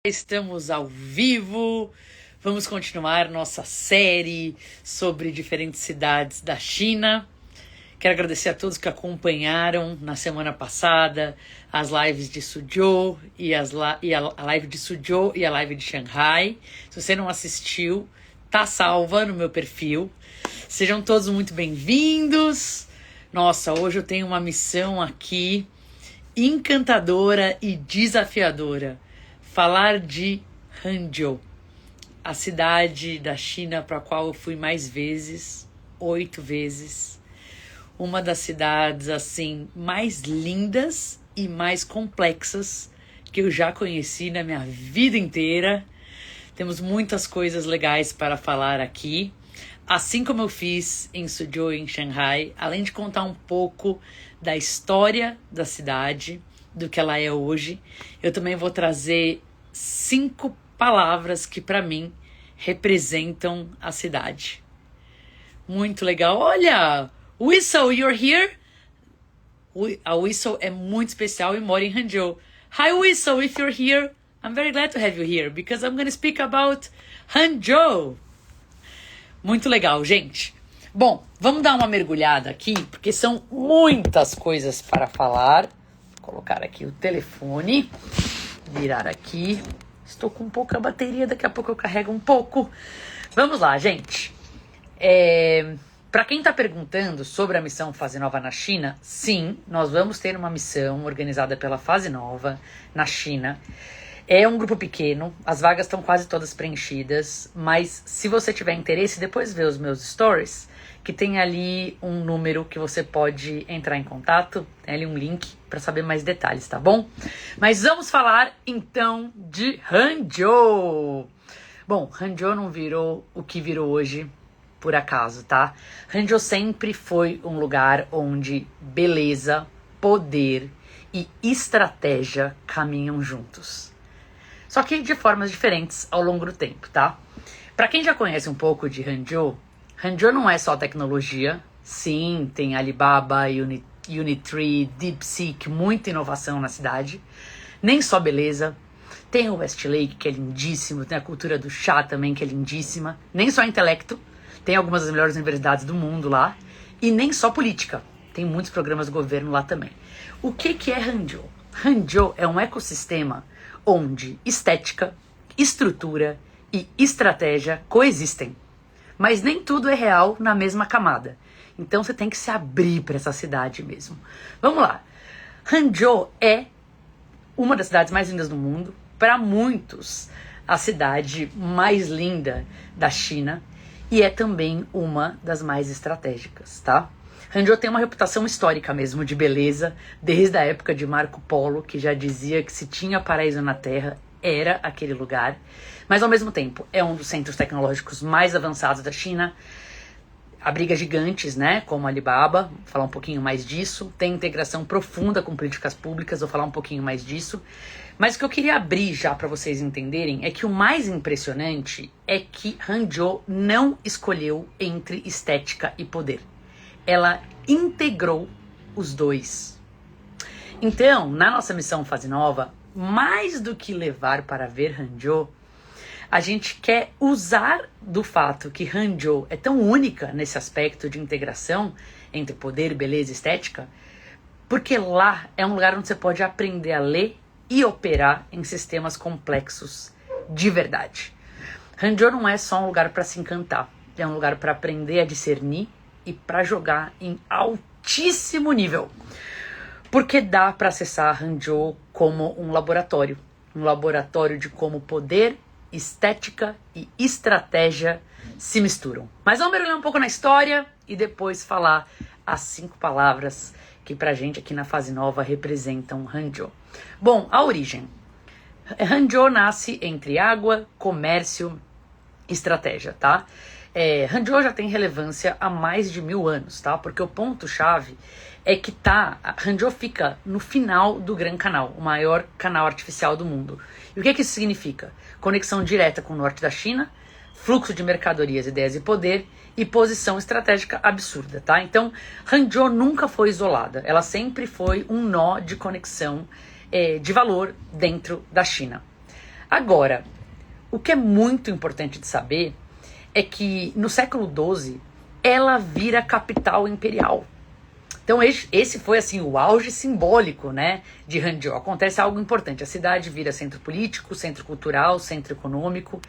Estamos ao vivo, vamos continuar nossa série sobre diferentes cidades da China. Quero agradecer a todos que acompanharam na semana passada as lives de Suzhou a live de Suzhou e a live de Xangai. Se você não assistiu, tá salva no meu perfil. Sejam todos muito bem-vindos. Nossa, hoje eu tenho uma missão aqui encantadora e desafiadora. Falar de Hangzhou, a cidade da China para a qual eu fui mais vezes, 8 vezes. Uma das cidades assim mais lindas e mais complexas que eu já conheci na minha vida inteira. Temos muitas coisas legais para falar aqui. Assim como eu fiz em Suzhou e em Xangai, além de contar um pouco da história da cidade, do que ela é hoje, eu também vou trazer 5 palavras que para mim representam a cidade. Muito legal. Olha, Whistle, you're here? A Whistle é muito especial e mora em Hangzhou. Hi Whistle, if you're here, I'm very glad to have you here because I'm going to speak about Hangzhou. Muito legal, gente. Bom, vamos dar uma mergulhada aqui, porque são muitas coisas para falar. Vou colocar aqui o telefone, virar aqui. Estou com pouca bateria, daqui a pouco eu carrego um pouco. Vamos lá, gente. Para quem está perguntando sobre a missão Fase Nova na China, sim, nós vamos ter uma missão organizada pela Fase Nova na China. É um grupo pequeno, as vagas estão quase todas preenchidas, mas se você tiver interesse, depois vê os meus stories, que tem ali um número que você pode entrar em contato, tem ali um link para saber mais detalhes, tá bom? Mas vamos falar então de Hangzhou. Bom, Hangzhou não virou o que virou hoje por acaso, tá? Hangzhou sempre foi um lugar onde beleza, poder e estratégia caminham juntos. Só que de formas diferentes ao longo do tempo, tá? Para quem já conhece um pouco de Hangzhou, Hangzhou não é só tecnologia. Sim, tem Alibaba, Unitree, DeepSeek, muita inovação na cidade. Nem só beleza. Tem o Westlake, que é lindíssimo. Tem a cultura do chá também, que é lindíssima. Nem só intelecto. Tem algumas das melhores universidades do mundo lá. E nem só política. Tem muitos programas do governo lá também. O que é Hangzhou? Hangzhou é um ecossistema onde estética, estrutura e estratégia coexistem. Mas nem tudo é real na mesma camada. Então você tem que se abrir para essa cidade mesmo. Vamos lá. Hangzhou é uma das cidades mais lindas do mundo. Para muitos, a cidade mais linda da China. E é também uma das mais estratégicas, tá? Hangzhou tem uma reputação histórica mesmo de beleza, desde a época de Marco Polo, que já dizia que se tinha paraíso na Terra, era aquele lugar. Mas ao mesmo tempo, é um dos centros tecnológicos mais avançados da China. Abriga gigantes, né, como a Alibaba, vou falar um pouquinho mais disso. Tem integração profunda com políticas públicas, vou falar um pouquinho mais disso. Mas o que eu queria abrir já para vocês entenderem é que o mais impressionante é que Hangzhou não escolheu entre estética e poder. Ela integrou os dois. Então, na nossa missão Fase Nova, mais do que levar para ver Hangzhou, a gente quer usar do fato que Hangzhou é tão única nesse aspecto de integração entre poder, beleza e estética, porque lá é um lugar onde você pode aprender a ler e operar em sistemas complexos de verdade. Hangzhou não é só um lugar para se encantar, é um lugar para aprender a discernir e para jogar em altíssimo nível. Porque dá para acessar Hangzhou como um laboratório de como poder, estética e estratégia se misturam. Mas vamos mergulhar um pouco na história e depois falar as 5 palavras que pra gente aqui na Fase Nova representam Hangzhou. Bom, a origem. Hangzhou nasce entre água, comércio e estratégia, tá? Hangzhou já tem relevância há mais de 1000 anos, tá? Porque o ponto-chave é que Hangzhou fica no final do Gran Canal, o maior canal artificial do mundo. E o que isso significa? Conexão direta com o norte da China, fluxo de mercadorias, ideias e poder e posição estratégica absurda, tá? Então, Hangzhou nunca foi isolada, ela sempre foi um nó de conexão de valor dentro da China. Agora, o que é muito importante de saber é que no século XII ela vira capital imperial. Então esse foi assim o auge simbólico, né, de Hangzhou. Acontece algo importante, a cidade vira centro político, centro cultural, centro econômico.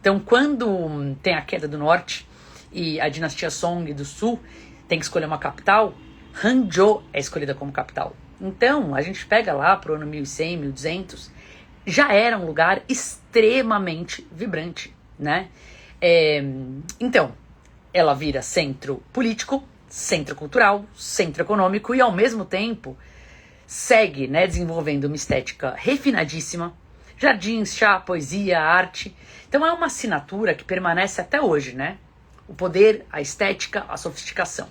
Então quando tem a queda do norte e a dinastia Song do sul tem que escolher uma capital, Hangzhou é escolhida como capital. Então a gente pega lá pro ano 1100, 1200, já era um lugar extremamente vibrante, né? Então, ela vira centro político, centro cultural, centro econômico e, ao mesmo tempo, segue, né, desenvolvendo uma estética refinadíssima, jardins, chá, poesia, arte. Então, é uma assinatura que permanece até hoje, né? O poder, a estética, a sofisticação.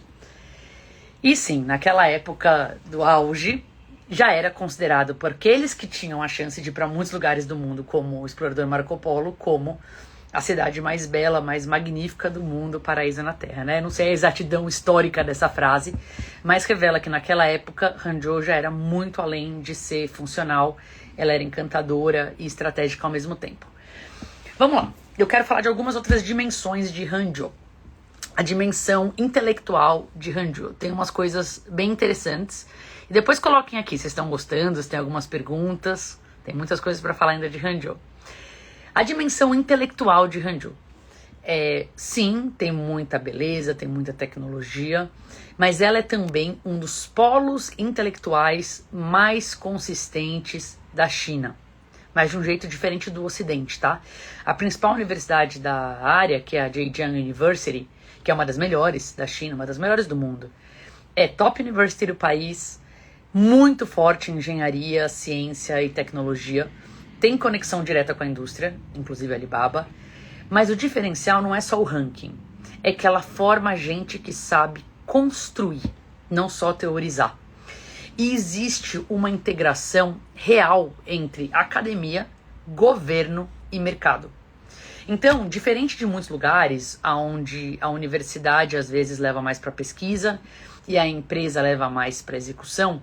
E sim, naquela época do auge, já era considerado por aqueles que tinham a chance de ir para muitos lugares do mundo, como o explorador Marco Polo, como a cidade mais bela, mais magnífica do mundo, paraíso na Terra, né? Não sei a exatidão histórica dessa frase, mas revela que naquela época Hangzhou já era muito além de ser funcional, ela era encantadora e estratégica ao mesmo tempo. Vamos lá, eu quero falar de algumas outras dimensões de Hangzhou. A dimensão intelectual de Hangzhou. Tem umas coisas bem interessantes. E depois coloquem aqui, vocês estão gostando, se tem algumas perguntas. Tem muitas coisas para falar ainda de Hangzhou. A dimensão intelectual de Hangzhou. Sim, tem muita beleza, tem muita tecnologia, mas ela é também um dos polos intelectuais mais consistentes da China. Mas de um jeito diferente do Ocidente, tá? A principal universidade da área, que é a Zhejiang University, que é uma das melhores da China, uma das melhores do mundo, é top university do país, muito forte em engenharia, ciência e tecnologia, tem conexão direta com a indústria, inclusive a Alibaba, mas o diferencial não é só o ranking, é que ela forma gente que sabe construir, não só teorizar. E existe uma integração real entre academia, governo e mercado. Então, diferente de muitos lugares onde a universidade às vezes leva mais para pesquisa e a empresa leva mais para execução,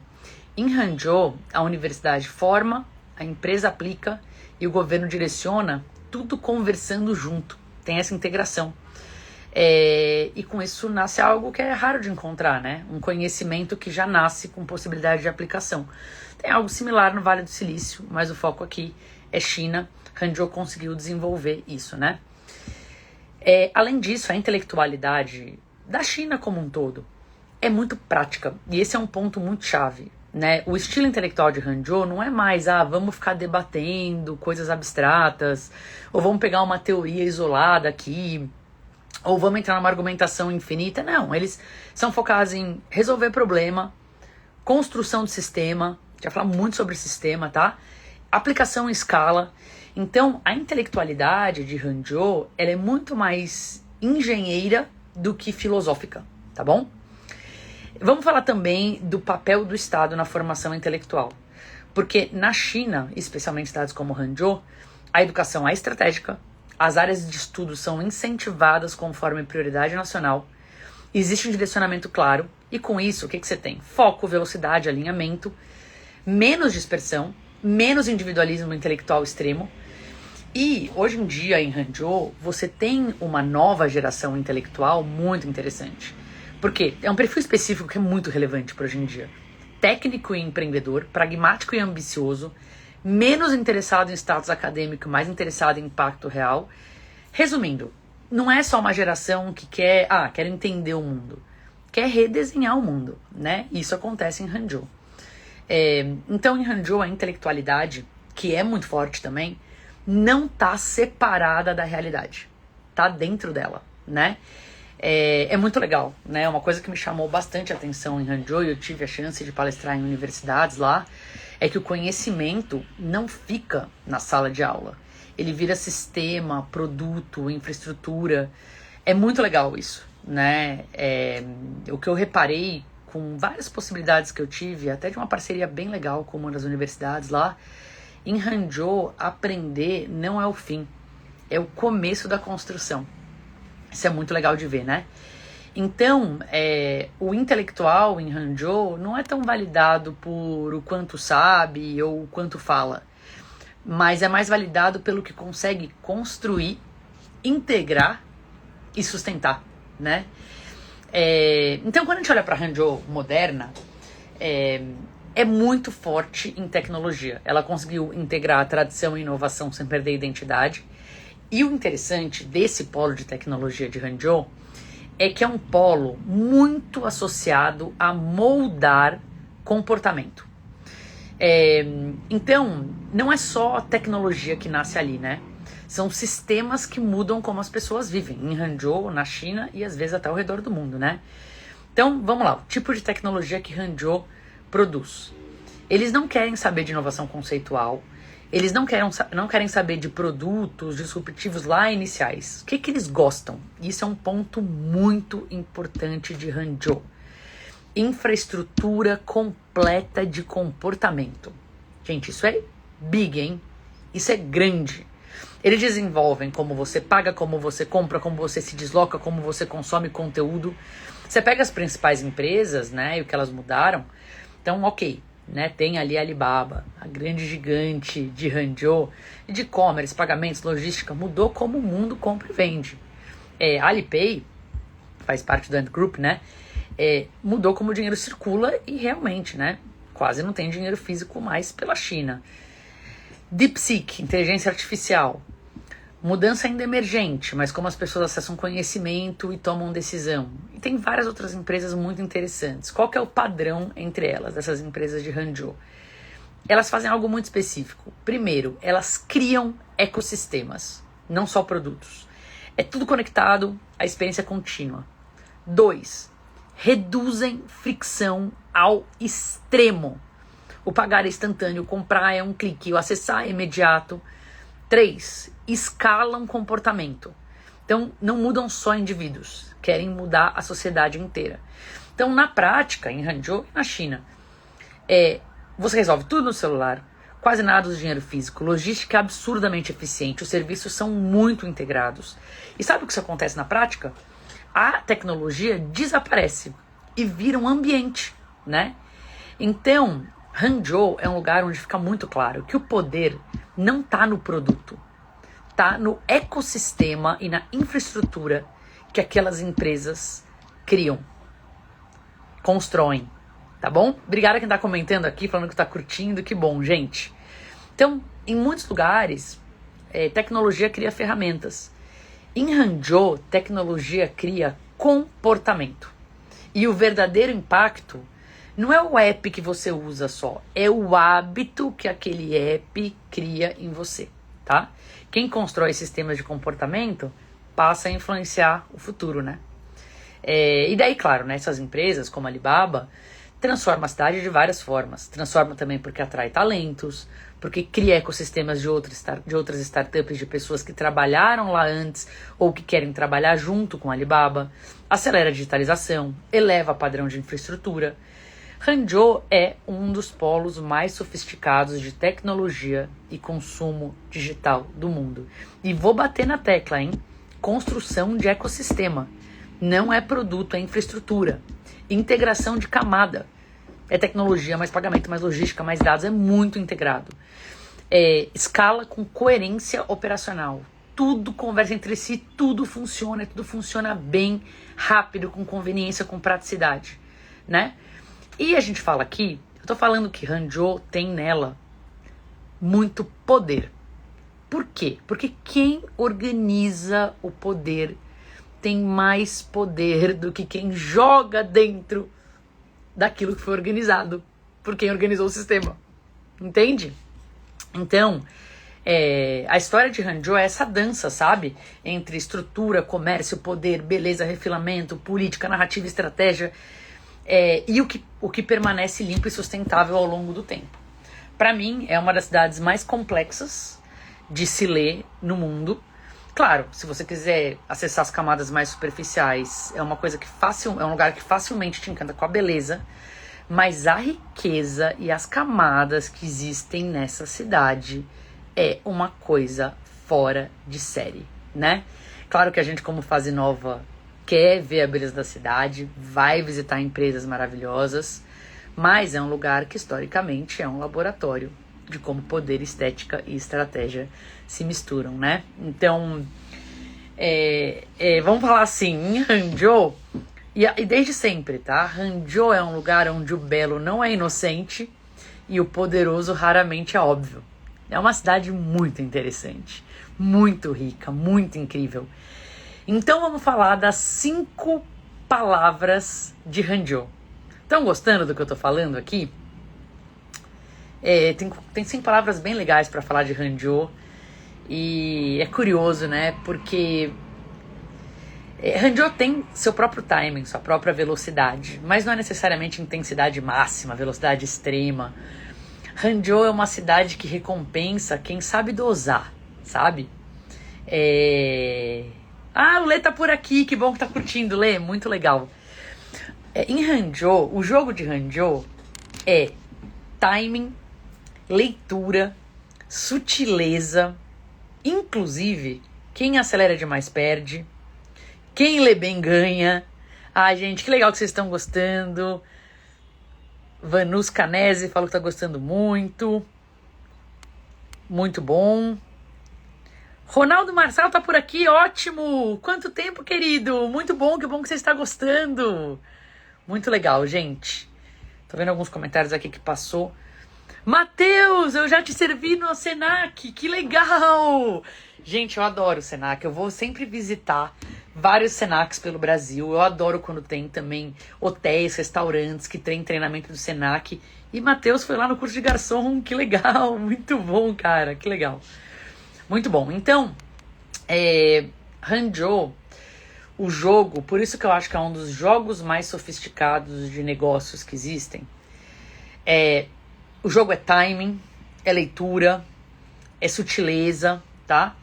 em Hangzhou a universidade forma, a empresa aplica e o governo direciona, tudo conversando junto. Tem essa integração. E com isso nasce algo que é raro de encontrar, né? Um conhecimento que já nasce com possibilidade de aplicação. Tem algo similar no Vale do Silício, mas o foco aqui é China. Hangzhou conseguiu desenvolver isso, né? Além disso, a intelectualidade da China como um todo é muito prática. E esse é um ponto muito chave, né? O estilo intelectual de Hangzhou não é mais, vamos ficar debatendo coisas abstratas, ou vamos pegar uma teoria isolada aqui, ou vamos entrar numa argumentação infinita. Não, eles são focados em resolver problema, construção de sistema, já falar muito sobre sistema, tá? Aplicação em escala. Então, a intelectualidade de Hangzhou, ela é muito mais engenheira do que filosófica, tá bom? Vamos falar também do papel do Estado na formação intelectual. Porque na China, especialmente em cidades como Hangzhou, a educação é estratégica, as áreas de estudo são incentivadas conforme prioridade nacional, existe um direcionamento claro, e com isso, o que você tem? Foco, velocidade, alinhamento, menos dispersão, menos individualismo intelectual extremo. E hoje em dia em Hangzhou você tem uma nova geração intelectual muito interessante. Porque é um perfil específico que é muito relevante para hoje em dia. Técnico e empreendedor, pragmático e ambicioso, menos interessado em status acadêmico, mais interessado em impacto real. Resumindo, não é só uma geração que quer entender o mundo, quer redesenhar o mundo, né? Isso acontece em Hangzhou. Então em Hangzhou a intelectualidade, que é muito forte também, não está separada da realidade, está dentro dela, né? É muito legal, né? Uma coisa que me chamou bastante a atenção em Hangzhou, e eu tive a chance de palestrar em universidades lá, é que o conhecimento não fica na sala de aula. Ele vira sistema, produto, infraestrutura. É muito legal isso, né? O que eu reparei com várias possibilidades que eu tive, até de uma parceria bem legal com uma das universidades lá, em Hangzhou, aprender não é o fim, é o começo da construção. Isso é muito legal de ver, né? Então, o intelectual em Hangzhou não é tão validado por o quanto sabe ou o quanto fala, mas é mais validado pelo que consegue construir, integrar e sustentar, né? Então, quando a gente olha para a Hangzhou moderna, é muito forte em tecnologia. Ela conseguiu integrar a tradição e inovação sem perder a identidade. E o interessante desse polo de tecnologia de Hangzhou é que é um polo muito associado a moldar comportamento. Então, não é só a tecnologia que nasce ali, né? São sistemas que mudam como as pessoas vivem, em Hangzhou, na China e às vezes até ao redor do mundo, né? Então, vamos lá, o tipo de tecnologia que Hangzhou produz. Eles não querem saber de inovação conceitual, eles não querem saber de produtos disruptivos lá iniciais. O que eles gostam? Isso é um ponto muito importante de Hangzhou. Infraestrutura completa de comportamento. Gente, isso é big, hein? Isso é grande. Eles desenvolvem como você paga, como você compra, como você se desloca, como você consome conteúdo. Você pega as principais empresas, né, e o que elas mudaram. Então, ok, né, tem ali a Alibaba, a grande gigante de Hangzhou, de e-commerce, pagamentos, logística, mudou como o mundo compra e vende. A Alipay, faz parte do Ant Group, né, mudou como o dinheiro circula e realmente, né, quase não tem dinheiro físico mais pela China. DeepSeek, inteligência artificial, mudança ainda emergente, mas como as pessoas acessam conhecimento e tomam decisão. E tem várias outras empresas muito interessantes. Qual que é o padrão entre elas, dessas empresas de Hangzhou? Elas fazem algo muito específico. Primeiro, elas criam ecossistemas, não só produtos. É tudo conectado à experiência contínua. 2, reduzem fricção ao extremo. O pagar é instantâneo, o comprar é um clique, o acessar é imediato. 3, escalam comportamento. Então, não mudam só indivíduos, querem mudar a sociedade inteira. Então, na prática, em Hangzhou e na China, você resolve tudo no celular, quase nada do dinheiro físico, logística absurdamente eficiente, os serviços são muito integrados. E sabe o que isso acontece na prática? A tecnologia desaparece e vira um ambiente, né? Então, Hangzhou é um lugar onde fica muito claro que o poder não está no produto, está no ecossistema e na infraestrutura que aquelas empresas criam, constroem, tá bom? Obrigada quem está comentando aqui, falando que está curtindo, que bom, gente. Então, em muitos lugares, tecnologia cria ferramentas. Em Hangzhou, tecnologia cria comportamento. E o verdadeiro impacto não é o app que você usa só, é o hábito que aquele app cria em você, tá? Quem constrói sistemas de comportamento passa a influenciar o futuro, né? E daí, claro, né, essas empresas como a Alibaba transformam a cidade de várias formas. Transforma também porque atrai talentos, porque cria ecossistemas de outras startups, de pessoas que trabalharam lá antes ou que querem trabalhar junto com a Alibaba, acelera a digitalização, eleva o padrão de infraestrutura. Hangzhou é um dos polos mais sofisticados de tecnologia e consumo digital do mundo. E vou bater na tecla, hein? Construção de ecossistema. Não é produto, é infraestrutura. Integração de camada. É tecnologia, mais pagamento, mais logística, mais dados. É muito integrado. Escala com coerência operacional. Tudo conversa entre si, tudo funciona bem, rápido, com conveniência, com praticidade, né? E a gente fala aqui, eu tô falando que Hangzhou tem nela muito poder. Por quê? Porque quem organiza o poder tem mais poder do que quem joga dentro daquilo que foi organizado por quem organizou o sistema. Entende? Então, a história de Hangzhou é essa dança, sabe? Entre estrutura, comércio, poder, beleza, refilamento, política, narrativa, estratégia. E o que permanece limpo e sustentável ao longo do tempo. Para mim, é uma das cidades mais complexas de se ler no mundo. Claro, se você quiser acessar as camadas mais superficiais, é uma coisa que é um lugar que facilmente te encanta com a beleza, mas a riqueza e as camadas que existem nessa cidade é uma coisa fora de série, né? Claro que a gente, como Fase Nova, quer ver a beleza da cidade, vai visitar empresas maravilhosas, mas é um lugar que historicamente é um laboratório de como poder, estética e estratégia se misturam, né? Então, vamos falar assim, em Hangzhou, e desde sempre, tá? Hangzhou é um lugar onde o belo não é inocente e o poderoso raramente é óbvio. É uma cidade muito interessante, muito rica, muito incrível. Então vamos falar das 5 palavras de Hangzhou. Estão gostando do que eu tô falando aqui? Tem 5 palavras bem legais para falar de Hangzhou. E é curioso, né? Porque Hangzhou tem seu próprio timing, sua própria velocidade, mas não é necessariamente intensidade máxima, velocidade extrema. Hangzhou é uma cidade que recompensa quem sabe dosar, sabe? O Lê tá por aqui, que bom que tá curtindo, Lê, muito legal. Em Hangzhou, o jogo de Hangzhou é timing, leitura, sutileza, inclusive, quem acelera demais perde, quem lê bem ganha. Ai, gente, que legal que vocês estão gostando. Vanus Canese falou que tá gostando muito. Muito bom. Ronaldo Marçal tá por aqui, ótimo! Quanto tempo, querido! Muito bom, que bom que você está gostando. Muito legal, gente. Tô vendo alguns comentários aqui que passou. Matheus, eu já te servi no Senac, que legal! Gente, eu adoro o Senac, eu vou sempre visitar vários Senacs pelo Brasil. Eu adoro quando tem também hotéis, restaurantes que tem treinamento do Senac. E Matheus foi lá no curso de garçom, que legal, muito bom, cara, que legal. Muito bom. Então, Hangzhou, o jogo, por isso que eu acho que é um dos jogos mais sofisticados de negócios que existem. O jogo é timing, é leitura, é sutileza, tá?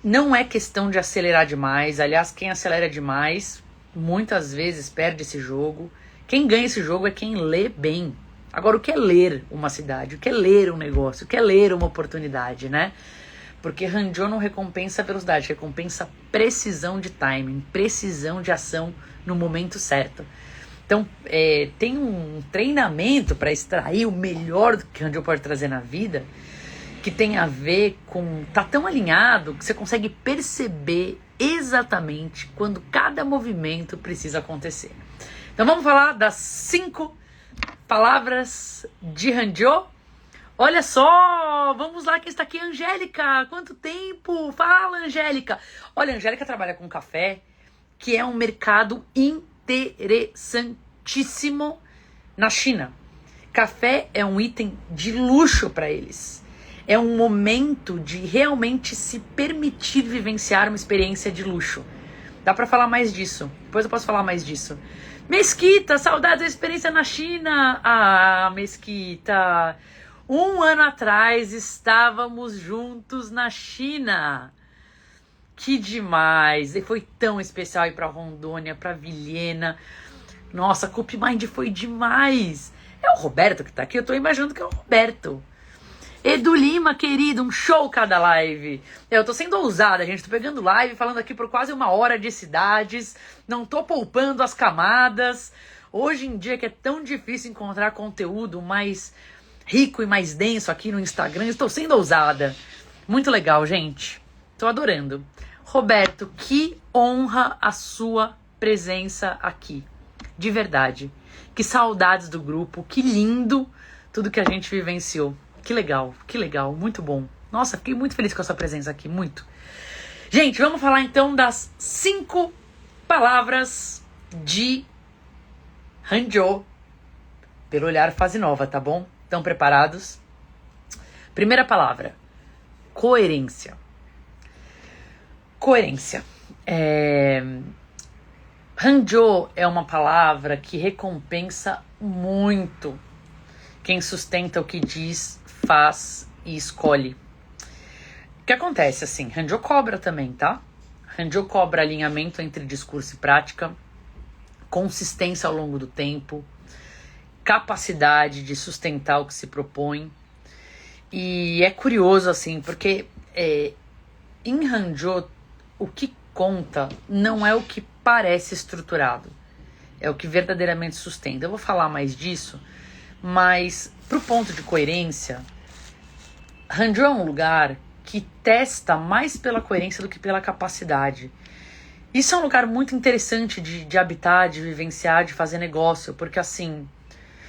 Não é questão de acelerar demais. Aliás, quem acelera demais, muitas vezes perde esse jogo. Quem ganha esse jogo é quem lê bem. Agora, o que é ler uma cidade? O que é ler um negócio? O que é ler uma oportunidade, né? Porque Hangzhou não recompensa velocidade, recompensa precisão de timing, precisão de ação no momento certo. Então, tem um treinamento para extrair o melhor do que Hangzhou pode trazer na vida, que tem a ver com... Tá tão alinhado que você consegue perceber exatamente quando cada movimento precisa acontecer. Então, vamos falar das 5 palavras de Hangzhou. Olha só, vamos lá, quem está aqui, Angélica, quanto tempo? Fala, Angélica. Olha, a Angélica trabalha com café, que é um mercado interessantíssimo na China. Café é um item de luxo para eles. É um momento de realmente se permitir vivenciar uma experiência de luxo. Dá para falar mais disso, depois eu posso falar mais disso. Mesquita, saudades da experiência na China. Ah, Mesquita, 1 ano atrás estávamos juntos na China. Que demais! E foi tão especial ir para Rondônia, para Vilhena. Nossa, a CupMind foi demais. É o Roberto que tá aqui? Eu tô imaginando que é o Roberto. Edu Lima, querido, um show cada live. Eu tô sendo ousada, gente. Tô pegando live, falando aqui por quase 1 hora de cidades. Não tô poupando as camadas. Hoje em dia que é tão difícil encontrar conteúdo mais rico e mais denso aqui no Instagram, estou sendo ousada. Muito legal, gente. Tô adorando. Roberto, que honra a sua presença aqui. De verdade. Que saudades do grupo. Que lindo tudo que a gente vivenciou. Que legal, muito bom. Nossa, fiquei muito feliz com a sua presença aqui, muito. Gente, vamos falar então das 5 palavras de Hangzhou pelo olhar fase nova, tá bom? Estão preparados? Primeira palavra, coerência. Coerência. Hangzhou é uma palavra que recompensa muito quem sustenta o que diz, faz e escolhe. O que acontece assim? Hangzhou cobra também, tá? Hangzhou cobra alinhamento entre discurso e prática, consistência ao longo do tempo, capacidade de sustentar o que se propõe. E é curioso assim, porque em Hangzhou o que conta não é o que parece estruturado, é o que verdadeiramente sustenta. Eu vou falar mais disso, mas Pro ponto de coerência, Hangzhou é um lugar que testa mais pela coerência do que pela capacidade. Isso é um lugar muito interessante de habitar, de vivenciar, de fazer negócio, porque assim,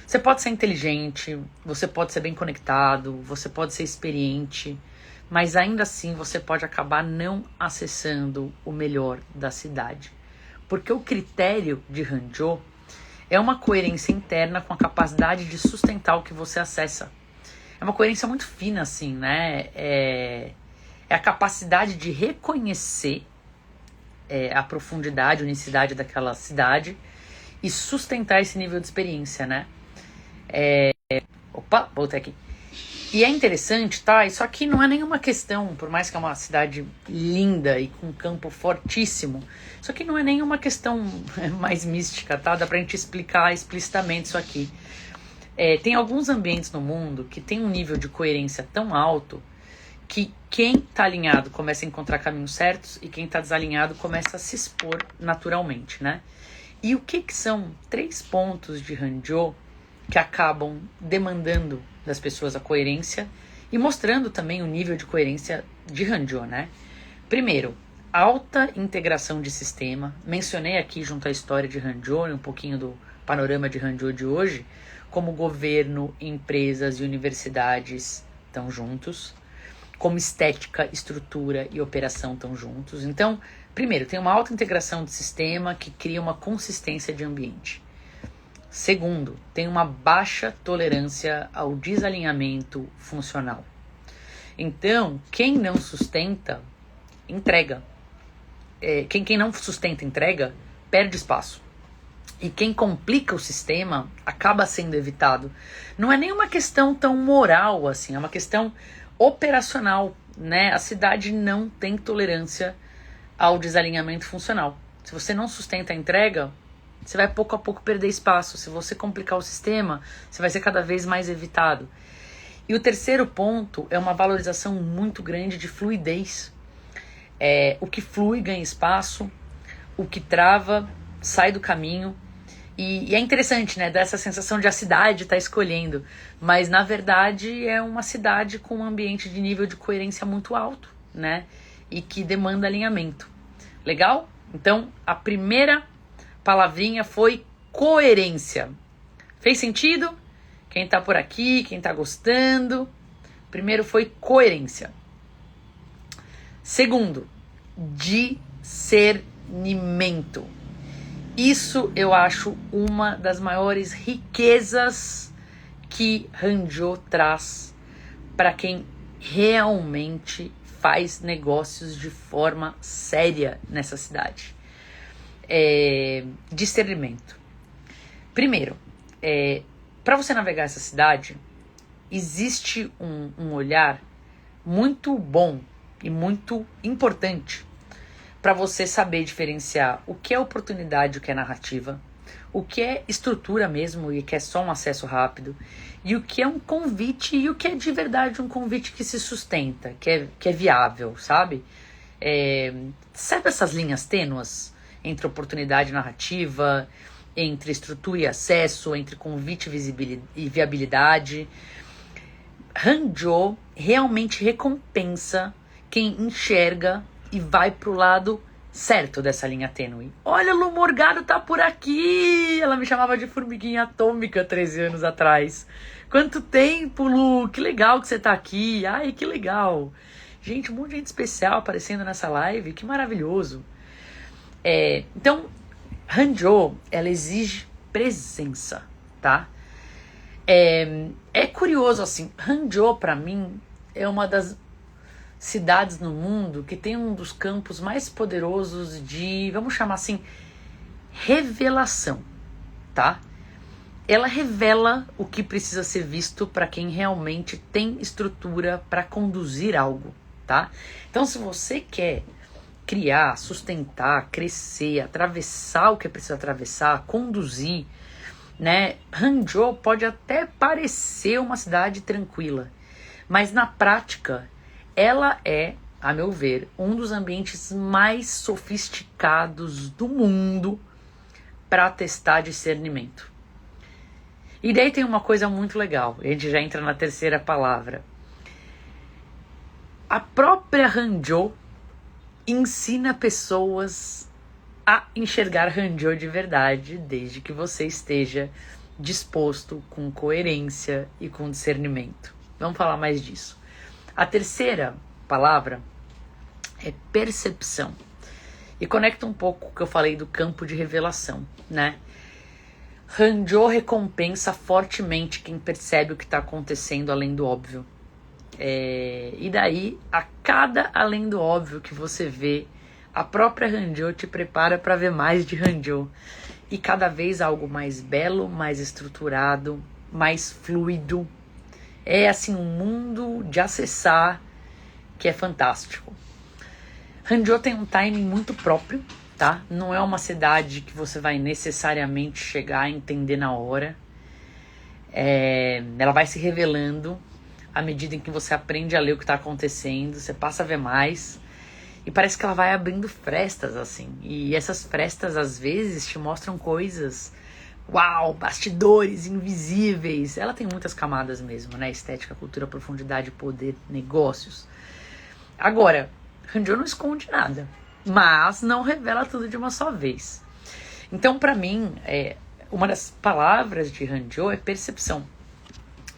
você pode ser inteligente, você pode ser bem conectado, você pode ser experiente, mas ainda assim você pode acabar não acessando o melhor da cidade. Porque o critério de Hangzhou é uma coerência interna com a capacidade de sustentar o que você acessa. É uma coerência muito fina, assim, né? É a capacidade de reconhecer a profundidade, a unicidade daquela cidade e sustentar esse nível de experiência, né? Opa, voltei aqui. E é interessante, tá? Isso aqui não é nenhuma questão, por mais que é uma cidade linda e com um campo fortíssimo, isso aqui não é nenhuma questão mais mística, tá? Dá pra gente explicar explicitamente isso aqui. Tem alguns ambientes no mundo que tem um nível de coerência tão alto que quem tá alinhado começa a encontrar caminhos certos e quem tá desalinhado começa a se expor naturalmente, né? E o que são 3 pontos de Hangzhou que acabam demandando das pessoas a coerência e mostrando também o nível de coerência de Hangzhou, né? Primeiro, alta integração de sistema. Mencionei aqui junto à história de Hangzhou e um pouquinho do panorama de Hangzhou de hoje, como governo, empresas e universidades estão juntos, como estética, estrutura e operação estão juntos. Então, primeiro, tem uma alta integração de sistema que cria uma consistência de ambiente. Segundo, tem uma baixa tolerância ao desalinhamento funcional. Então, quem não sustenta, entrega. Quem não sustenta, entrega, perde espaço. E quem complica o sistema acaba sendo evitado. Não é nenhuma questão tão moral assim, é uma questão operacional, né? A cidade não tem tolerância ao desalinhamento funcional. Se você não sustenta a entrega, você vai pouco a pouco perder espaço. Se você complicar o sistema, você vai ser cada vez mais evitado. E o terceiro ponto é uma valorização muito grande de fluidez. O que flui ganha espaço, o que trava sai do caminho. E é interessante, né? Dá essa sensação de a cidade estar escolhendo. Mas, na verdade, é uma cidade com um ambiente de nível de coerência muito alto, né? E que demanda alinhamento. Legal? Então, a primeira palavrinha foi coerência. Fez sentido? Quem tá por aqui, quem tá gostando. Primeiro foi coerência. Segundo, discernimento. Isso eu acho uma das maiores riquezas que Hangzhou traz para quem realmente faz negócios de forma séria nessa cidade. Discernimento. Primeiro, para você navegar essa cidade, existe um olhar muito bom e muito importante para você saber diferenciar o que é oportunidade e o que é narrativa, o que é estrutura mesmo e que é só um acesso rápido, e o que é um convite e o que é de verdade um convite que se sustenta, que é viável, sabe? Sabe essas linhas tênuas entre oportunidade e narrativa, entre estrutura e acesso, entre convite e viabilidade? Hangzhou realmente recompensa quem enxerga e vai pro lado certo dessa linha tênue. Olha, Lu Morgado tá por aqui! Ela me chamava de formiguinha atômica 13 anos atrás. Quanto tempo, Lu! Que legal que você tá aqui! Ai, que legal! Gente, um monte de gente especial aparecendo nessa live. Que maravilhoso! Então, Hangzhou, ela exige presença, tá? É curioso, assim, Hangzhou, pra mim, é uma das cidades no mundo que tem um dos campos mais poderosos de, vamos chamar assim, revelação, tá? Ela revela o que precisa ser visto para quem realmente tem estrutura para conduzir algo, tá? Então, se você quer criar, sustentar, crescer, atravessar o que é preciso atravessar, conduzir, né? Hangzhou pode até parecer uma cidade tranquila, mas na prática ela é, a meu ver, um dos ambientes mais sofisticados do mundo para testar discernimento. E daí tem uma coisa muito legal, a gente já entra na terceira palavra. A própria Hangzhou ensina pessoas a enxergar Hangzhou de verdade, desde que você esteja disposto, com coerência e com discernimento. Vamos falar mais disso. A terceira palavra é percepção. E conecta um pouco com o que eu falei do campo de revelação, né? Hangzhou recompensa fortemente quem percebe o que está acontecendo além do óbvio. E daí, a cada além do óbvio que você vê, a própria Hangzhou te prepara para ver mais de Hangzhou. E cada vez algo mais belo, mais estruturado, mais fluido. É assim um mundo de acessar que é fantástico. Hangzhou tem um timing muito próprio, tá? Não é uma cidade que você vai necessariamente chegar a entender na hora. Ela vai se revelando à medida em que você aprende a ler o que está acontecendo, você passa a ver mais. E parece que ela vai abrindo frestas, assim. E essas frestas, às vezes, te mostram coisas... Uau, bastidores invisíveis. Ela tem muitas camadas mesmo, né? Estética, cultura, profundidade, poder, negócios. Agora, Hangzhou não esconde nada, mas não revela tudo de uma só vez. Então, para mim, uma das palavras de Hangzhou é percepção.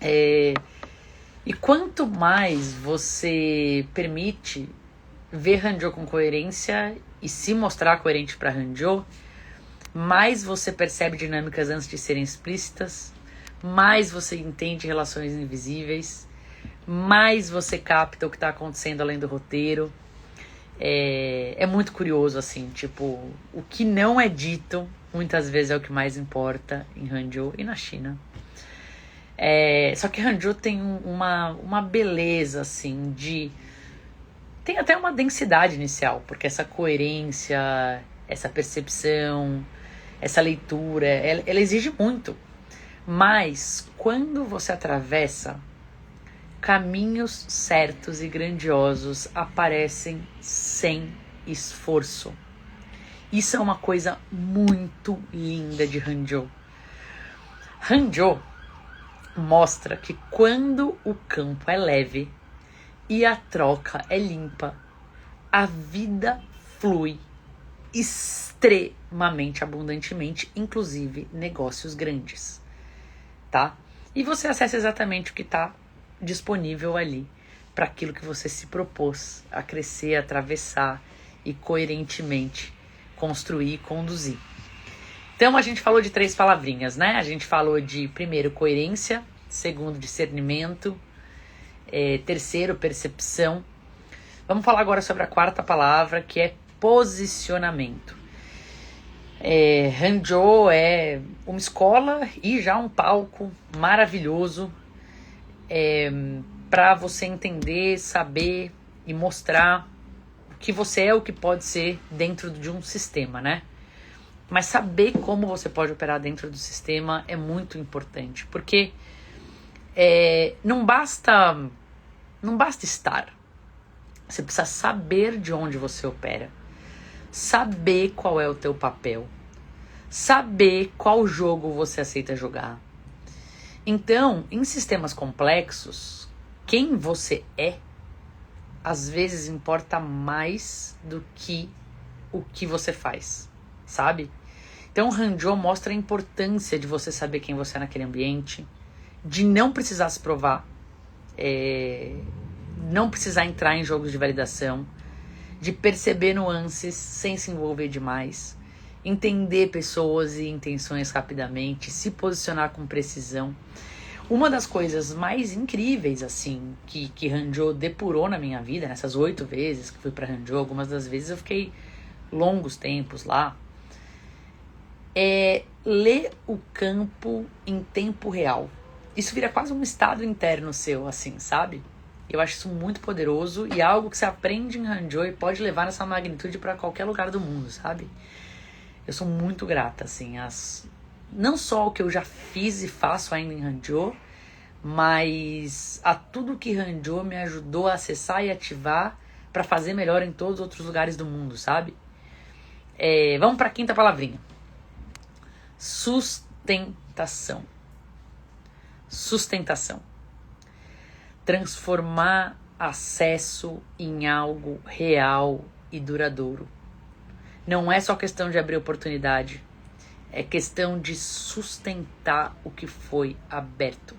E quanto mais você permite ver Hangzhou com coerência e se mostrar coerente para Hangzhou, mais você percebe dinâmicas antes de serem explícitas, mais você entende relações invisíveis, mais você capta o que está acontecendo além do roteiro. É muito curioso, assim, tipo, o que não é dito, muitas vezes é o que mais importa em Hangzhou e na China. Só que Hangzhou tem uma beleza, assim, tem até uma densidade inicial, porque essa coerência, essa percepção, essa leitura, ela exige muito. Mas quando você atravessa, caminhos certos e grandiosos aparecem sem esforço. Isso é uma coisa muito linda de Hangzhou. Hangzhou mostra que quando o campo é leve e a troca é limpa, a vida flui extremamente abundantemente, inclusive negócios grandes, tá? E você acessa exatamente o que está disponível ali para aquilo que você se propôs a crescer, atravessar e coerentemente construir e conduzir. Então a gente falou de 3 palavrinhas, né? A gente falou de, primeiro, coerência, segundo, discernimento, terceiro, percepção. Vamos falar agora sobre a 4ª palavra, que é posicionamento. Hangzhou é uma escola e já um palco maravilhoso para você entender, saber e mostrar o que você é, o que pode ser dentro de um sistema, né? Mas saber como você pode operar dentro do sistema é muito importante, porque não basta estar. Você precisa saber de onde você opera, saber qual é o teu papel, saber qual jogo você aceita jogar. Então, em sistemas complexos, quem você é, às vezes importa mais do que o que você faz, sabe? Então, Hangzhou mostra a importância de você saber quem você é naquele ambiente, de não precisar se provar, não precisar entrar em jogos de validação, de perceber nuances sem se envolver demais, entender pessoas e intenções rapidamente, se posicionar com precisão. Uma das coisas mais incríveis, assim, que Hangzhou depurou na minha vida, nessas 8 vezes que fui para Hangzhou, algumas das vezes eu fiquei longos tempos lá, é ler o campo em tempo real. Isso vira quase um estado interno seu, assim, sabe? Eu acho isso muito poderoso e algo que você aprende em Hangzhou e pode levar nessa magnitude para qualquer lugar do mundo, sabe? Eu sou muito grata, assim, não só o que eu já fiz e faço ainda em Hangzhou, mas a tudo que Hangzhou me ajudou a acessar e ativar para fazer melhor em todos os outros lugares do mundo, sabe? Vamos para a 5ª palavrinha. Sustentação. Sustentação. Transformar acesso em algo real e duradouro. Não é só questão de abrir oportunidade, é questão de sustentar o que foi aberto,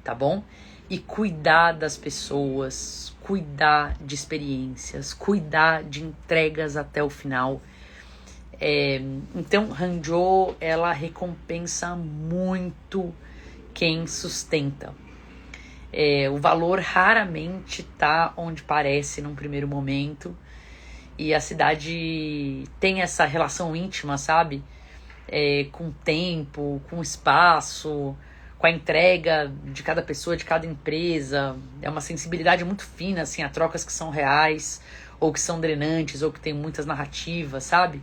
tá bom? E cuidar das pessoas, cuidar de experiências, cuidar de entregas até o final. Então, Hangzhou, ela recompensa muito quem sustenta. O valor raramente tá onde parece num primeiro momento. E a cidade tem essa relação íntima, sabe? Com o tempo, com o espaço, com a entrega de cada pessoa, de cada empresa. É uma sensibilidade muito fina, assim, a trocas que são reais, ou que são drenantes, ou que tem muitas narrativas, sabe?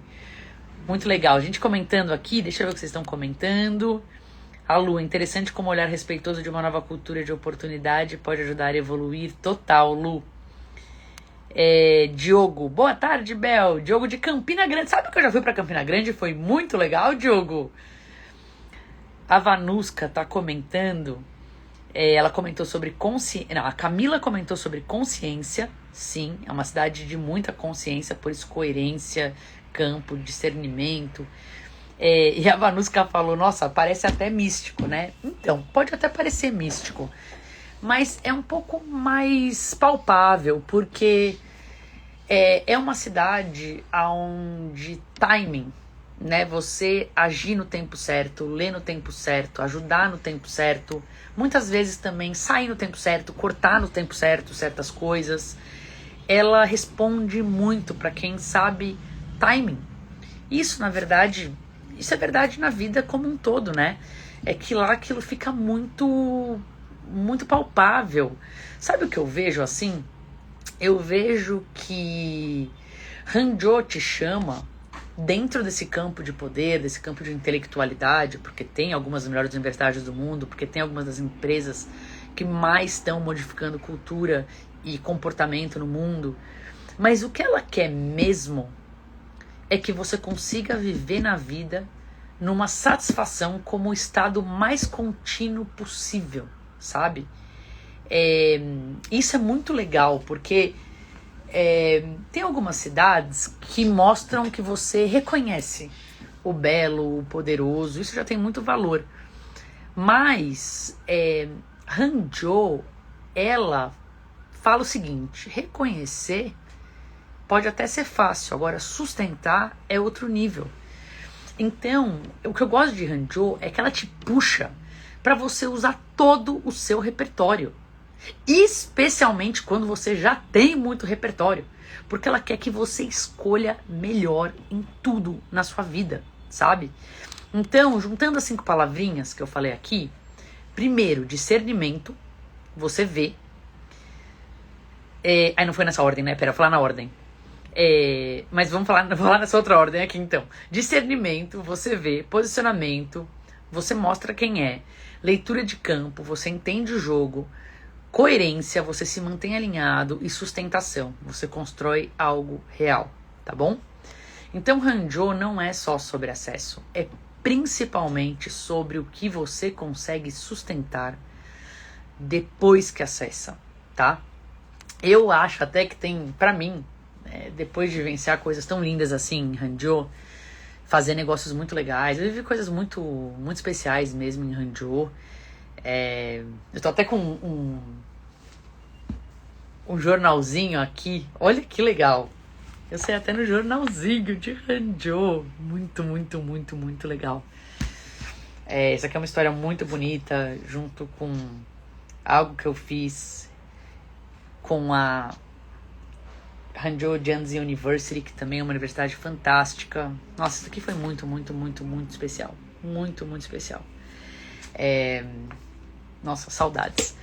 Muito legal. A gente comentando aqui, deixa eu ver o que vocês estão comentando. A Lu, interessante como olhar respeitoso de uma nova cultura de oportunidade pode ajudar a evoluir. Total, Lu. Diogo, boa tarde, Bel. Diogo de Campina Grande. Sabe que eu já fui pra Campina Grande? Foi muito legal, Diogo. A Vanuska tá comentando. Ela comentou sobre consciência. Não, a Camila comentou sobre consciência. Sim, é uma cidade de muita consciência, por isso coerência, campo, discernimento. E a Vanuska falou, nossa, parece até místico, né? Então, pode até parecer místico, mas é um pouco mais palpável, porque é uma cidade onde timing, né? Você agir no tempo certo, ler no tempo certo, ajudar no tempo certo, muitas vezes também sair no tempo certo, cortar no tempo certo certas coisas. Ela responde muito para quem sabe timing. Isso, na verdade, isso é verdade na vida como um todo, né? É que lá aquilo fica muito palpável. Sabe o que eu vejo assim? Eu vejo que Hangzhou te chama dentro desse campo de poder, desse campo de intelectualidade, porque tem algumas das melhores universidades do mundo, porque tem algumas das empresas que mais estão modificando cultura e comportamento no mundo. Mas o que ela quer mesmo é que você consiga viver na vida numa satisfação como o estado mais contínuo possível, sabe? Isso é muito legal, porque tem algumas cidades que mostram que você reconhece o belo, o poderoso, isso já tem muito valor. Mas Hangzhou, ela fala o seguinte, reconhecer pode até ser fácil, agora sustentar é outro nível. Então, o que eu gosto de Hangzhou é que ela te puxa para você usar todo o seu repertório. Especialmente quando você já tem muito repertório. Porque ela quer que você escolha melhor em tudo na sua vida, sabe? Então, juntando as 5 palavrinhas que eu falei aqui, primeiro, discernimento, você vê. Aí não foi nessa ordem, né? Pera, eu vou falar na ordem. Mas vou falar nessa outra ordem aqui então. Discernimento, você vê. Posicionamento, você mostra quem é. Leitura de campo, você entende o jogo. Coerência, você se mantém alinhado. E sustentação, você constrói algo real, tá bom? Então Hangzhou não é só sobre acesso, é principalmente sobre o que você consegue sustentar depois que acessa, tá? Eu acho até que tem, pra mim, depois de vivenciar coisas tão lindas assim em Hangzhou, fazer negócios muito legais, eu vivi coisas muito, muito especiais mesmo em Hangzhou. Eu tô até com um jornalzinho aqui, olha que legal. Eu saí até no jornalzinho de Hangzhou, muito, muito, muito, muito legal. Isso aqui é uma história muito bonita, junto com algo que eu fiz com a Hangzhou Jiangxi University, que também é uma universidade fantástica. Nossa, isso aqui foi muito, muito, muito, muito especial. Muito, muito especial. Nossa, saudades.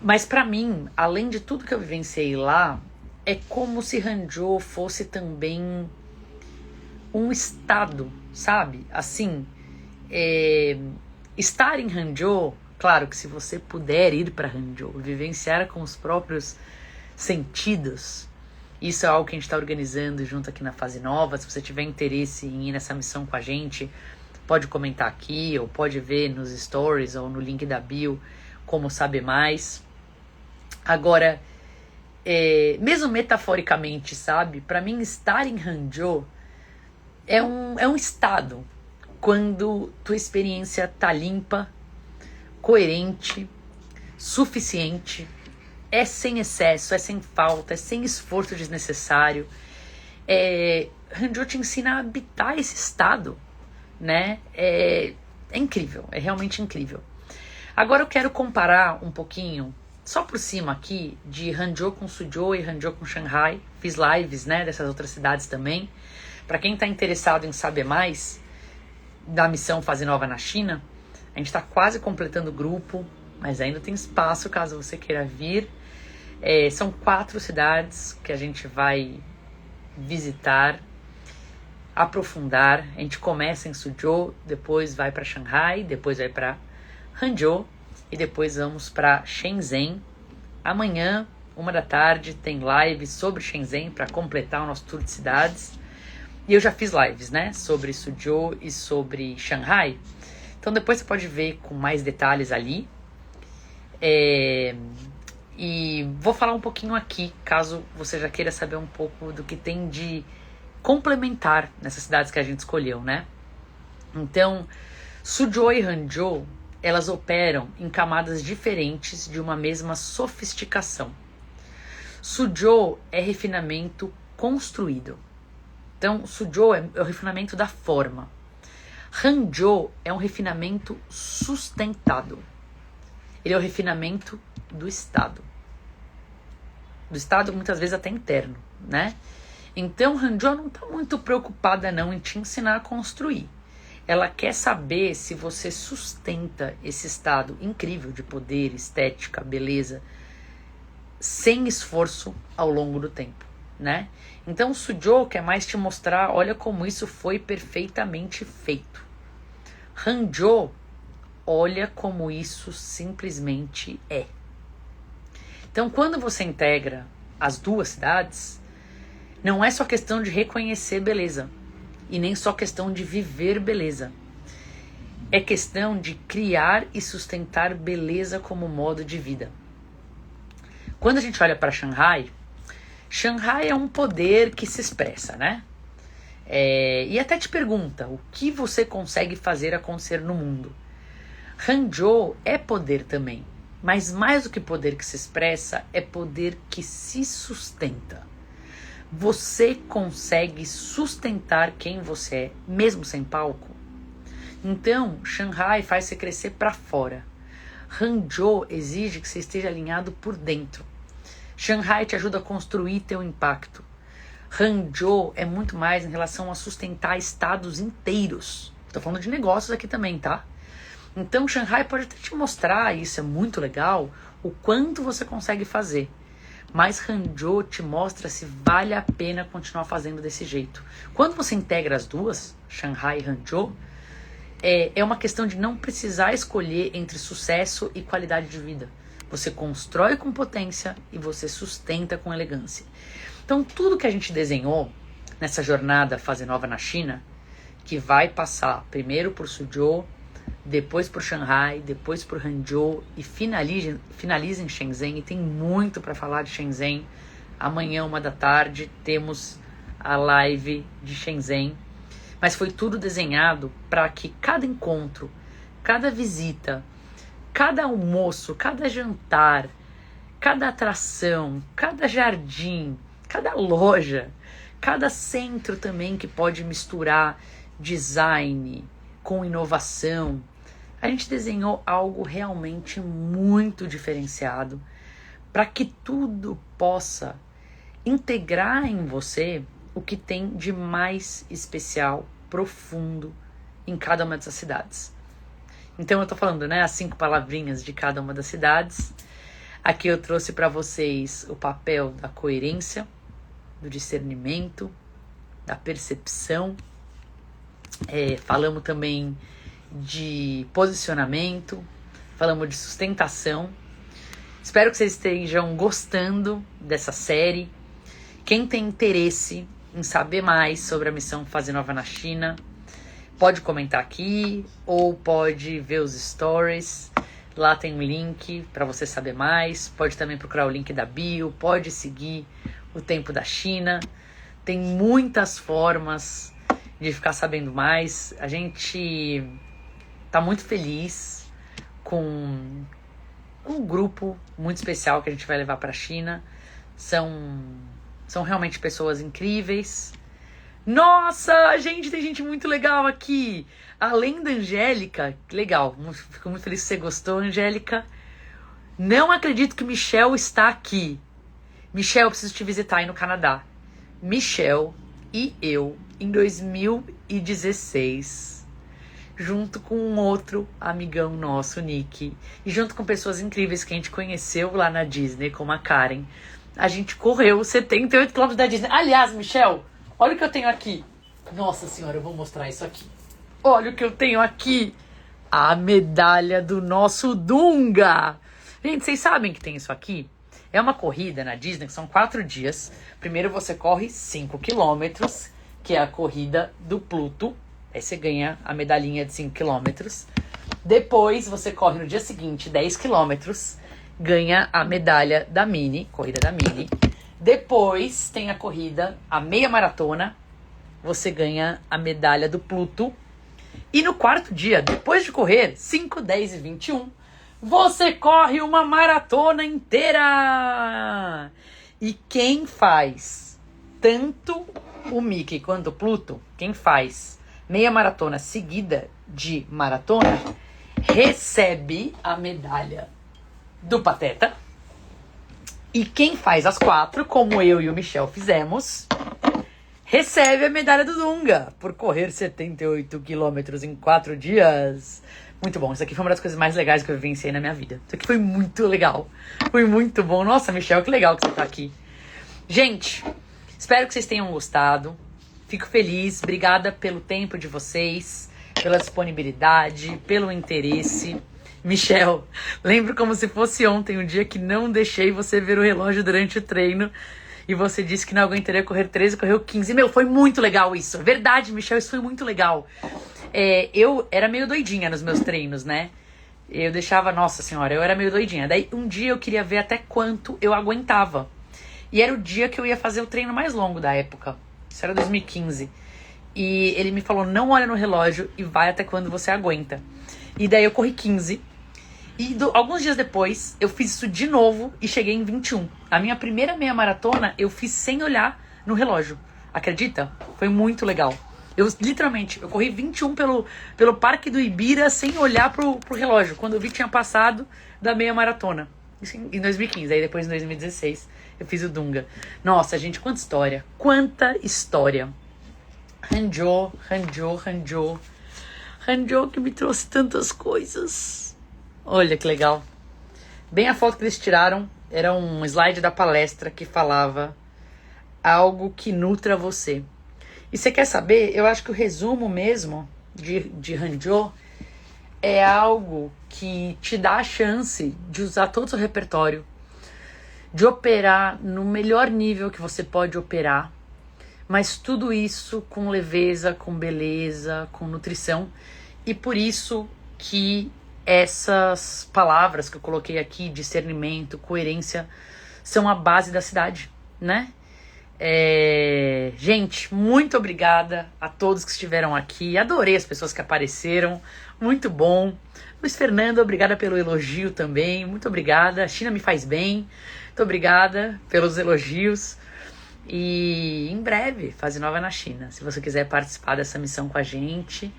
Mas pra mim, além de tudo que eu vivenciei lá, é como se Hangzhou fosse também um estado, sabe? Assim, estar em Hangzhou, claro que se você puder ir para Hangzhou, vivenciar com os próprios sentidos, isso é algo que a gente está organizando junto aqui na Fase Nova. Se você tiver interesse em ir nessa missão com a gente, pode comentar aqui, ou pode ver nos stories ou no link da bio como saber mais. Agora, mesmo metaforicamente, sabe? Para mim, estar em Hangzhou é um estado quando tua experiência tá limpa, coerente, suficiente, é sem excesso, é sem falta, é sem esforço desnecessário. Hangzhou te ensina a habitar esse estado, né? É incrível, é realmente incrível. Agora eu quero comparar um pouquinho, só por cima aqui, de Hangzhou com Suzhou e Hangzhou com Shanghai. Fiz lives, né, dessas outras cidades também. Para quem está interessado em saber mais da missão Fase Nova na China, a gente está quase completando o grupo, mas ainda tem espaço caso você queira vir. São 4 cidades que a gente vai visitar, aprofundar. A gente começa em Suzhou, depois vai para Shanghai, depois vai para Hangzhou e depois vamos para Shenzhen. Amanhã, 13h, tem live sobre Shenzhen para completar o nosso tour de cidades. E eu já fiz lives, né, sobre Suzhou e sobre Shanghai. Então depois você pode ver com mais detalhes ali. E vou falar um pouquinho aqui, caso você já queira saber um pouco do que tem de complementar nessas cidades que a gente escolheu, né? Então, Suzhou e Hangzhou, elas operam em camadas diferentes de uma mesma sofisticação. Suzhou é refinamento construído. Então, Suzhou é o refinamento da forma. Hangzhou é um refinamento sustentado. Ele é o refinamento do estado. Do estado, muitas vezes, até interno, né? Então, Hangzhou não está muito preocupada, não, em te ensinar a construir. Ela quer saber se você sustenta esse estado incrível de poder, estética, beleza, sem esforço ao longo do tempo, né? Então, Suzhou quer mais te mostrar, olha como isso foi perfeitamente feito. Hangzhou, olha como isso simplesmente é. Então, quando você integra as duas cidades, não é só questão de reconhecer beleza e nem só questão de viver beleza. É questão de criar e sustentar beleza como modo de vida. Quando a gente olha para Shanghai, Shanghai é um poder que se expressa, né? E até te pergunta, o que você consegue fazer acontecer no mundo? Hangzhou é poder também, mas mais do que poder que se expressa, é poder que se sustenta. Você consegue sustentar quem você é, mesmo sem palco? Então, Shanghai faz você crescer para fora. Hangzhou exige que você esteja alinhado por dentro. Shanghai te ajuda a construir teu impacto. Hangzhou é muito mais em relação a sustentar estados inteiros. Estou falando de negócios aqui também, tá? Então, Shanghai pode até te mostrar, e isso é muito legal, o quanto você consegue fazer. Mas Hangzhou te mostra se vale a pena continuar fazendo desse jeito. Quando você integra as duas, Shanghai e Hangzhou, é uma questão de não precisar escolher entre sucesso e qualidade de vida. Você constrói com potência e você sustenta com elegância. Então, tudo que a gente desenhou nessa jornada Fase Nova na China, que vai passar primeiro por Suzhou, depois por Shanghai, depois por Hangzhou e finaliza em Shenzhen, e tem muito para falar de Shenzhen. Amanhã, 13h, temos a live de Shenzhen. Mas foi tudo desenhado para que cada encontro, cada visita, cada almoço, cada jantar, cada atração, cada jardim, cada loja, cada centro também que pode misturar design com inovação. A gente desenhou algo realmente muito diferenciado para que tudo possa integrar em você o que tem de mais especial, profundo em cada uma dessas cidades. Então eu tô falando, né, as 5 palavrinhas de cada uma das cidades. Aqui eu trouxe para vocês o papel da coerência, do discernimento, da percepção. Falamos também de posicionamento, falamos de sustentação. Espero que vocês estejam gostando dessa série. Quem tem interesse em saber mais sobre a missão Fase Nova na China, pode comentar aqui ou pode ver os stories. Lá tem um link para você saber mais. Pode também procurar o link da bio. Pode seguir o Tempo da China. Tem muitas formas de ficar sabendo mais. A gente tá muito feliz com um grupo muito especial que a gente vai levar para a China. São realmente pessoas incríveis. Nossa, gente, tem gente muito legal aqui. Além da Angélica, que legal, fico muito feliz que você gostou, Angélica. Não acredito que Michel está aqui. Michel, eu preciso te visitar aí no Canadá. Michel e eu, em 2016, junto com um outro amigão nosso, Nick, e junto com pessoas incríveis que a gente conheceu lá na Disney, como a Karen, a gente correu 78 km da Disney. Aliás, Michel, olha o que eu tenho aqui. Nossa senhora, eu vou mostrar isso aqui. Olha o que eu tenho aqui. A medalha do nosso Dunga. Gente, vocês sabem que tem isso aqui? É uma corrida na Disney que são 4 dias. Primeiro você corre 5 quilômetros, que é a corrida do Pluto. Aí você ganha a medalhinha de 5 quilômetros. Depois você corre no dia seguinte 10 quilômetros, ganha a medalha da Mini, corrida da Mini. Depois tem a corrida, a meia maratona, você ganha a medalha do Pluto. E no 4º dia, depois de correr 5, 10 e 21, você corre uma maratona inteira! E quem faz tanto o Mickey quanto o Pluto, quem faz meia maratona seguida de maratona, recebe a medalha do Pateta. E quem faz as 4, como eu e o Michel fizemos, recebe a medalha do Dunga por correr 78 quilômetros em 4 dias. Muito bom. Isso aqui foi uma das coisas mais legais que eu vivenciei na minha vida. Isso aqui foi muito legal. Foi muito bom. Nossa, Michel, que legal que você tá aqui. Gente, espero que vocês tenham gostado. Fico feliz. Obrigada pelo tempo de vocês, pela disponibilidade, pelo interesse. Michel, lembro como se fosse ontem, um dia que não deixei você ver o relógio durante o treino e você disse que não aguentaria correr 13 e correu 15. Meu, foi muito legal isso. Verdade, Michel, isso foi muito legal. Eu era meio doidinha nos meus treinos, né? Eu deixava, nossa senhora, eu era meio doidinha. Daí um dia eu queria ver até quanto eu aguentava. E era o dia que eu ia fazer o treino mais longo da época. Isso era 2015. E ele me falou, não olha no relógio e vai até quando você aguenta. E daí eu corri 15. E alguns dias depois, eu fiz isso de novo e cheguei em 21. A minha primeira meia maratona, eu fiz sem olhar no relógio. Acredita? Foi muito legal. Eu corri 21 pelo Parque do Ibira sem olhar pro relógio. Quando eu vi que tinha passado da meia maratona. Isso em 2015. Aí depois em 2016 eu fiz o Dunga. Nossa, gente, quanta história. Quanta história. Hangzhou que me trouxe tantas coisas. Olha que legal. Bem a foto que eles tiraram era um slide da palestra que falava algo que nutra você. E você quer saber? Eu acho que o resumo mesmo de Hangzhou é algo que te dá a chance de usar todo o seu repertório, de operar no melhor nível que você pode operar, mas tudo isso com leveza, com beleza, com nutrição. E por isso que essas palavras que eu coloquei aqui, discernimento, coerência, são a base da cidade, né? Gente, muito obrigada a todos que estiveram aqui. Adorei as pessoas que apareceram. Muito bom. Luiz Fernando, obrigada pelo elogio também. Muito obrigada. A China me faz bem. Muito obrigada pelos elogios. E em breve, Fase Nova na China. Se você quiser participar dessa missão com a gente,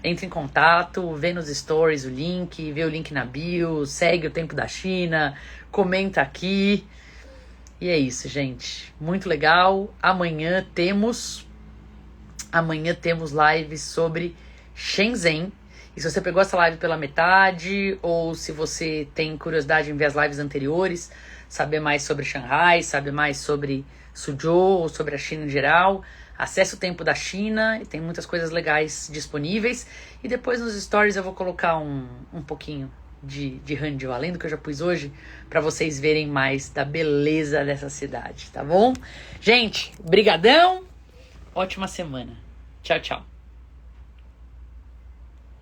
entre em contato, vê nos stories o link, vê o link na bio, segue o Tempo da China, comenta aqui. E é isso, gente. Muito legal. Amanhã temos lives sobre Shenzhen. E se você pegou essa live pela metade, ou se você tem curiosidade em ver as lives anteriores, saber mais sobre Shanghai, saber mais sobre Suzhou, ou sobre a China em geral, acesse o Tempo da China, e tem muitas coisas legais disponíveis. E depois nos stories eu vou colocar um pouquinho de Hangzhou, além do que eu já pus hoje, para vocês verem mais da beleza dessa cidade, tá bom? Gente, brigadão, ótima semana. Tchau, tchau.